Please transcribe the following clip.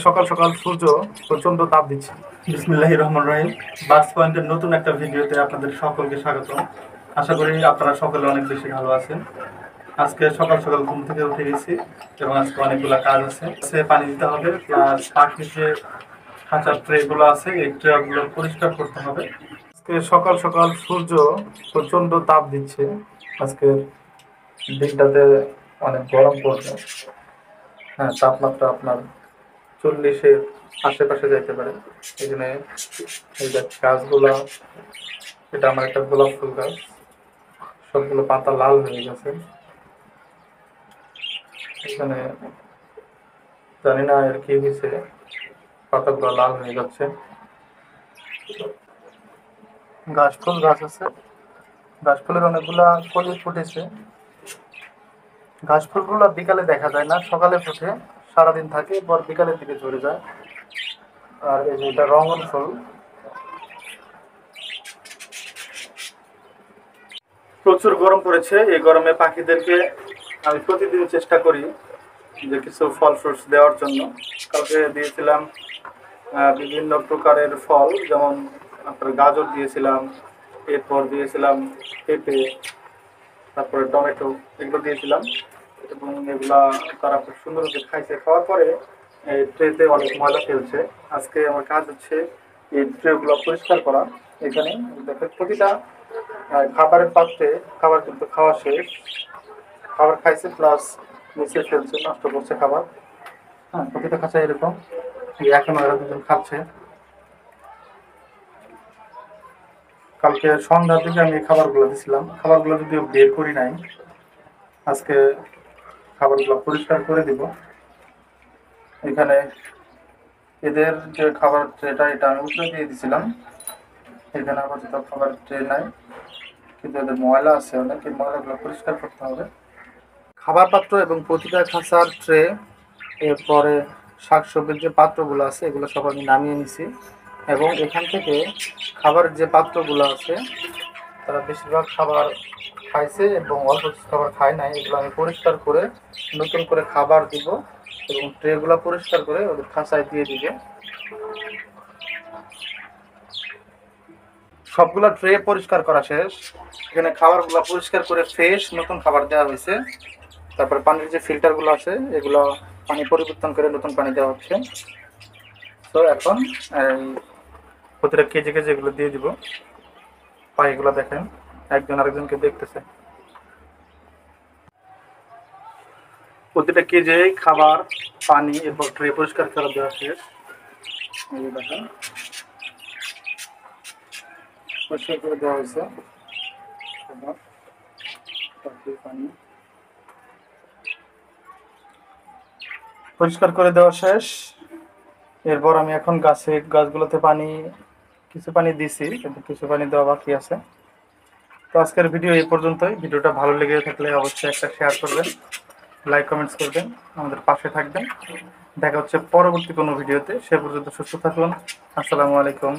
সকাল সকাল সূর্য প্রচন্ড তাপ দিচ্ছে। বিসমিল্লাহির রহমানির রহিম। বার্ডস পয়েন্টের নতুন একটা ভিডিওতে আপনাদের সকলকে স্বাগত। আশা করি আপনারা সকলে অনেক বেশি ভালো আছেন। আজকে সকাল সকাল ঘুম থেকে উঠে গেছি এবং আজকে অনেকগুলো কাজ আছে। পানি দিতে হবে, প্লাস পাখির যে খাঁচার ট্রেগুলো আছে এই ট্রেগুলো পরিষ্কার করতে হবে। আজকে সকাল সকাল সূর্য প্রচন্ড তাপ দিচ্ছে। আজকের দিনটাতে অনেক গরম পড়বে। হ্যাঁ, তাপমাত্রা আপনার 40-এর আশেপাশে যাইতে পারে। এখানে এই যে গাছগুলা, এটা আমার একটা গোলাপ ফুল গাছ, সবগুলো পাতা লাল হয়ে গেছে। এখানে জানি না এর কি হয়েছে, পাতাগুলো লাল হয়ে যাচ্ছে। ঘাস ফুল গাছ আছে, ঘাস ফুলের অনেকগুলা কলি ফুটেছে। ঘাস ফুলগুলো বিকালে দেখা যায় না, সকালে ফুটে সারাদিন থাকে, পর বিকালের দিকে ঝরে যায়। আর এই যে এটা রঙন ফুল। প্রচুর গরম পড়েছে, এই গরমে পাখিদেরকে আমি প্রতিদিন চেষ্টা করি যে কিছু ফল ফ্রুটস দেওয়ার জন্য। কালকে দিয়েছিলাম বিভিন্ন প্রকারের ফল, যেমন আপনার গাজর দিয়েছিলাম, এরপর দিয়েছিলাম পেঁপে, তারপরে টমেটো, এগুলো দিয়েছিলাম এবং এগুলা তারা খুব সুন্দরভাবে খাইছে। খাওয়ার পরে এই ট্রেতে অনেক ময়লা ফেলছে। আজকে আমার কাজ হচ্ছে এই ট্রেগুলো পরিষ্কার করা। এখানে দেখেন প্রতিটা খাবারের পাত্রে খাবার কিন্তু খাওয়া শেষ, খাবার খাইছে প্লাস নিচে ফেলছে, নষ্ট করছে খাবার। হ্যাঁ, প্রতিটা খাঁচা এরকম। এখন এরা দুজন খাচ্ছে। কালকে সন্ধ্যার দিকে আমি খাবারগুলো দিছিলাম, খাবারগুলো যদিও বের করি নাই। আজকে খাবারগুলো পরিষ্কার করে দিব। এখানে এদের যে খাবার ট্রেটা, এটা আমি উপরে দিয়ে দিছিলাম। এখানে আপাতত খাবার ট্রে নাই, কিন্তু এদের ময়লা আছে অনেক, এই ময়লাগুলো পরিষ্কার করতে হবে। খাবার পাত্র এবং প্রতিটা খাঁচার ট্রে, এরপরে শাকসবজির যে পাত্রগুলো আছে এগুলো সব আমি নামিয়ে নিছি। এবং এখান থেকে খাবারের যে পাত্রগুলো আছে তারা বেশিরভাগ খাবার খাইছে এবং অল্প কিছু খাবার খায় নাই, এগুলো আমি পরিষ্কার করে নতুন করে খাবার দিব এবং ট্রেগুলো পরিষ্কার করে ওদের খাঁচায় দিয়ে দিবে। সবগুলো ট্রে পরিষ্কার করা শেষ। এখানে খাবারগুলো পরিষ্কার করে ফ্রেশ নতুন খাবার দেওয়া হয়েছে। তারপরে পানির যে ফিল্টারগুলো আছে এগুলো পানি পরিবর্তন করে নতুন পানি দেওয়া হচ্ছে। তো এখন এই প্রতিটা কেজি কেজি এগুলো দিয়ে দিব। পাখিগুলো দেখেন একজন আরেকজনকে দেখতেছে। প্রতিটা কেজি খাবার, পানি, এরপর ট্রে পরিষ্কার করে দেওয়া শেষ। এই দেখেন পরিষ্কার করে দেওয়া হয়েছে খাবার, পানি পরিষ্কার করে দেওয়া শেষ। এরপর আমি এখন গাছগুলোতে কিছু পানি দিছি, কিন্তু কিছু পানি দেওয়া বাকি আছে। তো আজকের ভিডিও এই পর্যন্তই। ভিডিওটা ভালো লেগে থাকলে অবশ্যই একটা শেয়ার করবেন, লাইক কমেন্টস করবেন, আমাদের পাশে থাকবেন। দেখা হচ্ছে পরবর্তী কোনো ভিডিওতে। সে পর্যন্ত সুস্থ থাকুন। আসসালামু আলাইকুম।